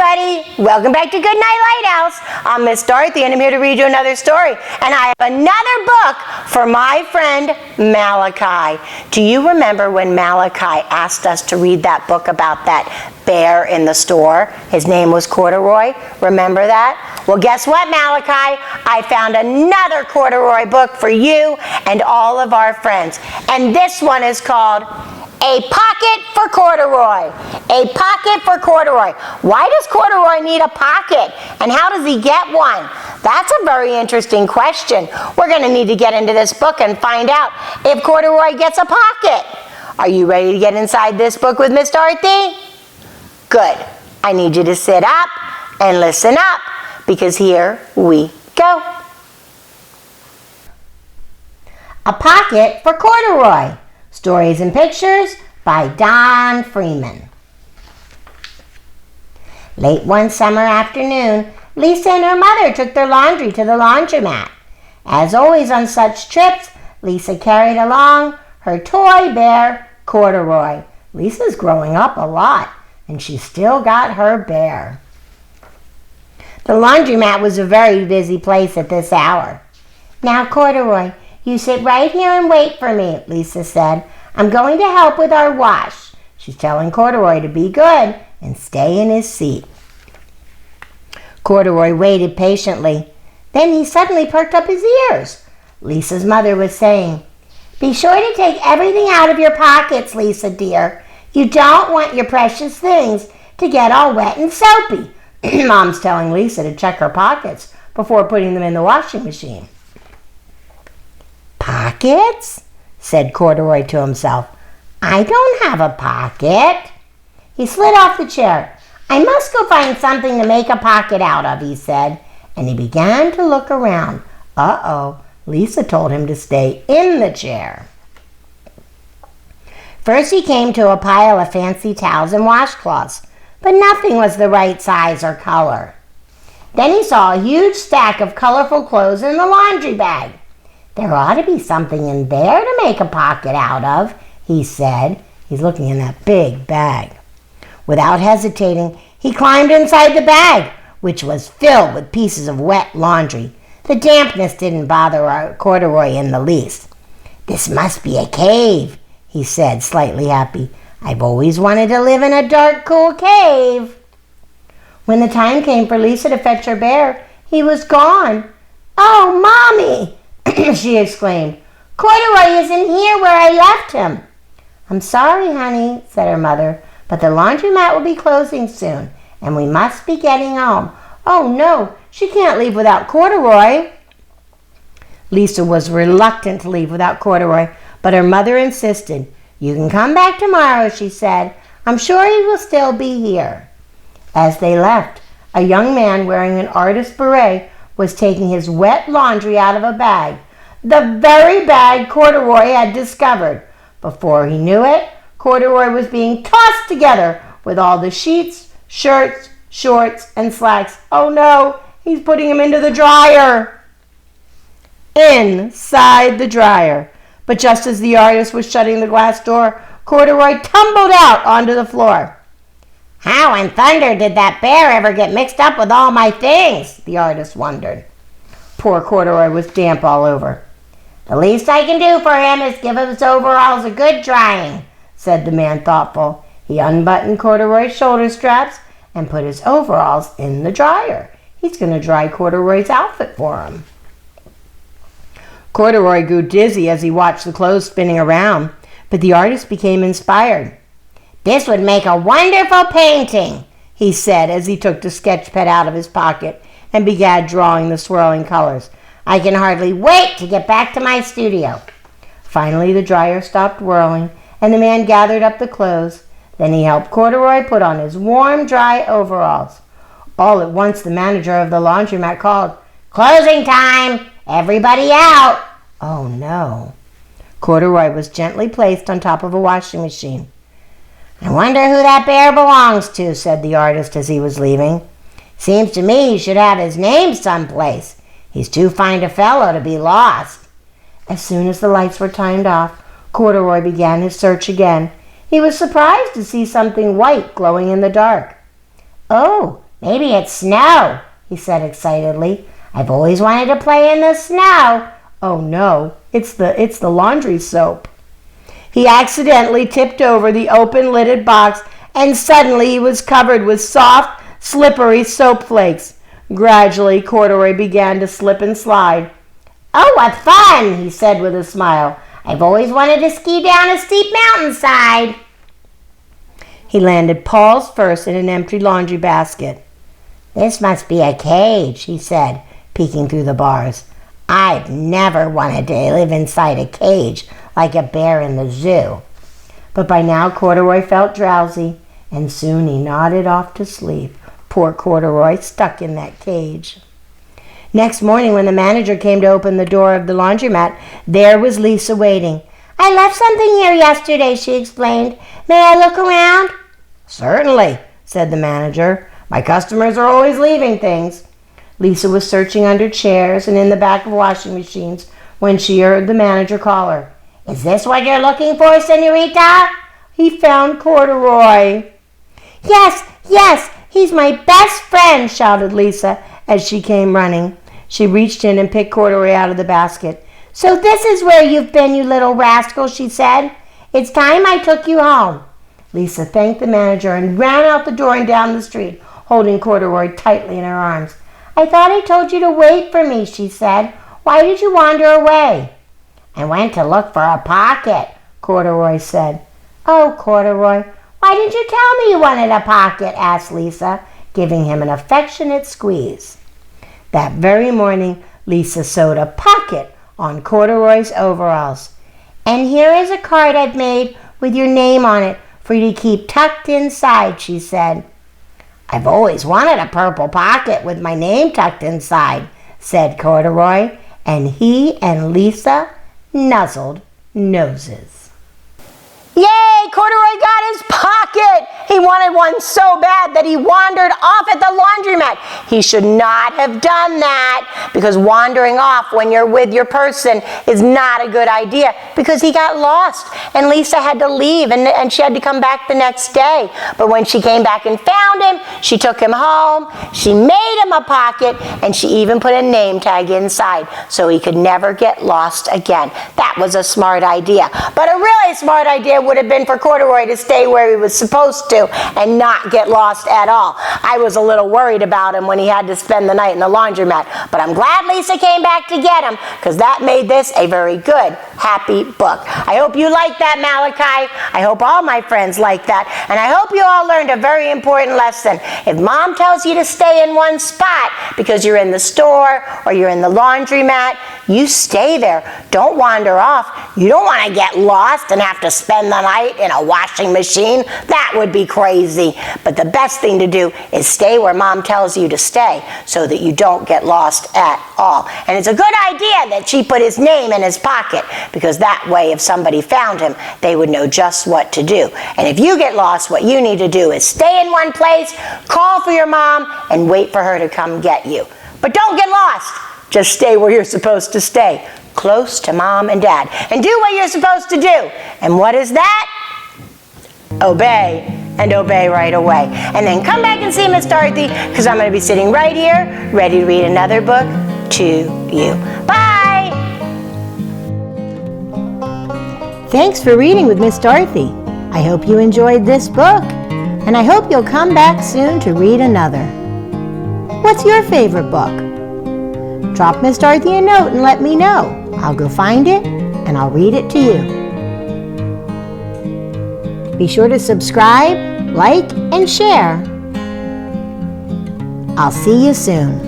everybody, welcome back to Goodnight Lighthouse. I'm Miss Dorothy and I'm here to read you another story. And I have another book for my friend Malachi. Do you remember when Malachi asked us to read that book about that bear in the store? His name was Corduroy. Remember that? Well, guess what, Malachi? I found another Corduroy book for you and all of our friends. And this one is called A Pocket for Corduroy. A Pocket for Corduroy. Why does Corduroy need a pocket? And how does he get one? That's a very interesting question. We're going to need to get into this book and find out if Corduroy gets a pocket. Are you ready to get inside this book with Miss Dorothy? Good. I need you to sit up and listen up, because here we go. A Pocket for Corduroy. Stories and Pictures by Don Freeman. Late one summer afternoon, Lisa and her mother took their laundry to the laundromat. As always on such trips, Lisa carried along her toy bear, Corduroy. Lisa's growing up a lot, and she's still got her bear. The laundromat was a very busy place at this hour. "Now, Corduroy, you sit right here and wait for me," Lisa said. "I'm going to help with our wash." She's telling Corduroy to be good and stay in his seat. Corduroy waited patiently. Then he suddenly perked up his ears. Lisa's mother was saying, "Be sure to take everything out of your pockets, Lisa dear. You don't want your precious things to get all wet and soapy." Mom's telling Lisa to check her pockets before putting them in the washing machine. "Pockets?" said Corduroy to himself. "I don't have a pocket." He slid off the chair. "I must go find something to make a pocket out of," he said, and he began to look around. Uh-oh, Lisa told him to stay in the chair. First he came to a pile of fancy towels and washcloths, but nothing was the right size or color. Then he saw a huge stack of colorful clothes in the laundry bag. "There ought to be something in there to make a pocket out of," he said. He's looking in that big bag. Without hesitating, he climbed inside the bag, which was filled with pieces of wet laundry. The dampness didn't bother Corduroy in the least. "This must be a cave," he said, slightly happy. "I've always wanted to live in a dark, cool cave." When the time came for Lisa to fetch her bear, he was gone. "Oh, Mommy!" she exclaimed. "Corduroy isn't here where I left him." "I'm sorry, honey," said her mother, "but the laundromat will be closing soon, and we must be getting home." "Oh, no, she can't leave without Corduroy." Lisa was reluctant to leave without Corduroy, but her mother insisted. "You can come back tomorrow," she said. "I'm sure he will still be here." As they left, a young man wearing an artist's beret was taking his wet laundry out of a bag, the very bag Corduroy had discovered. Before he knew it, Corduroy was being tossed together with all the sheets, shirts, shorts, and slacks. "Oh no, he's putting him into the dryer." Inside the dryer. But just as the artist was shutting the glass door, Corduroy tumbled out onto the floor. "How in thunder did that bear ever get mixed up with all my things?" the artist wondered. Poor Corduroy was damp all over. "The least I can do for him is give his overalls a good drying," said the man, thoughtful. He unbuttoned Corduroy's shoulder straps and put his overalls in the dryer. He's going to dry Corduroy's outfit for him. Corduroy grew dizzy as he watched the clothes spinning around, but the artist became inspired. "This would make a wonderful painting," he said as he took the sketch pad out of his pocket and began drawing the swirling colors. "I can hardly wait to get back to my studio." Finally, the dryer stopped whirling, and the man gathered up the clothes. Then he helped Corduroy put on his warm, dry overalls. All at once, the manager of the laundromat called, "Closing time! Everybody out!" Oh, no. Corduroy was gently placed on top of a washing machine. "I wonder who that bear belongs to," said the artist as he was leaving. "Seems to me he should have his name someplace. He's too fine a fellow to be lost." As soon as the lights were turned off, Corduroy began his search again. He was surprised to see something white glowing in the dark. "Oh, Maybe it's snow, he said excitedly. I've always wanted to play in the snow. Oh no, it's the laundry soap. He accidentally tipped over the open-lidded box, and suddenly he was covered with soft, slippery soap flakes. Gradually, Corduroy began to slip and slide. Oh, what fun, he said with a smile. I've always wanted to ski down a steep mountainside. He landed paws first in an empty laundry basket. This must be a cage, he said, peeking through the bars. I've never wanted to live inside a cage like a bear in the zoo. But by now Corduroy felt drowsy, and soon he nodded off to sleep. Poor Corduroy, stuck in that cage. Next morning, when the manager came to open the door of the laundromat, there was Lisa waiting. I left something here yesterday, she explained. May I look around? Certainly, said the manager. My customers are always leaving things. Lisa was searching under chairs and in the back of washing machines when she heard the manager call her. Is this what you're looking for, senorita? He found Corduroy. Yes, he's my best friend, shouted Lisa as she came running. She reached in and picked Corduroy out of the basket. So this is where you've been, you little rascal, she said. It's time I took you home. Lisa thanked the manager and ran out the door and down the street, holding Corduroy tightly in her arms. I thought I told you to wait for me, she said. Why did you wander away? I went to look for a pocket, Corduroy said. Oh, Corduroy, why didn't you tell me you wanted a pocket? Asked Lisa, giving him an affectionate squeeze. That very morning, Lisa sewed a pocket on Corduroy's overalls. And here is a card I've made with your name on it for you to keep tucked inside, she said. I've always wanted a purple pocket with my name tucked inside, said Corduroy, and he and Lisa nuzzled noses. Yay! Corduroy got his pocket! He wanted one so bad that he wandered off at the laundromat. He should not have done that, because wandering off when you're with your person is not a good idea, because he got lost and Lisa had to leave and she had to come back the next day. But when she came back and found him, she took him home, she made him a pocket, and she even put a name tag inside so he could never get lost again. That was a smart idea. But a really smart idea would have been for Corduroy to stay where he was supposed to and not get lost at all. I was a little worried about him when he had to spend the night in the laundromat, but I'm glad Lisa came back to get him, because that made this a very good, happy book. I hope you like that, Malachi. I hope all my friends like that, and I hope you all learned a very important lesson. If Mom tells you to stay in one spot because you're in the store or you're in the laundromat, you stay there. Don't wander off. You don't want to get lost and have to spend the night in a washing machine. That would be crazy. But the best thing to do is stay where Mom tells you to stay so that you don't get lost at all. And it's a good idea that she put his name in his pocket, because that way if somebody found him, they would know just what to do. And if you get lost, what you need to do is stay in one place, call for your mom, and wait for her to come get you. But don't get lost. Just stay where you're supposed to stay, close to Mom and Dad, and do what you're supposed to do. And what is that? Obey, and obey right away. And then come back and see Miss Dorothy, because I'm going to be sitting right here, ready to read another book to you. Bye! Thanks for reading with Miss Dorothy. I hope you enjoyed this book, and I hope you'll come back soon to read another. What's your favorite book? Drop Miss Dorothy a note and let me know. I'll go find it and I'll read it to you. Be sure to subscribe, like, and share. I'll see you soon.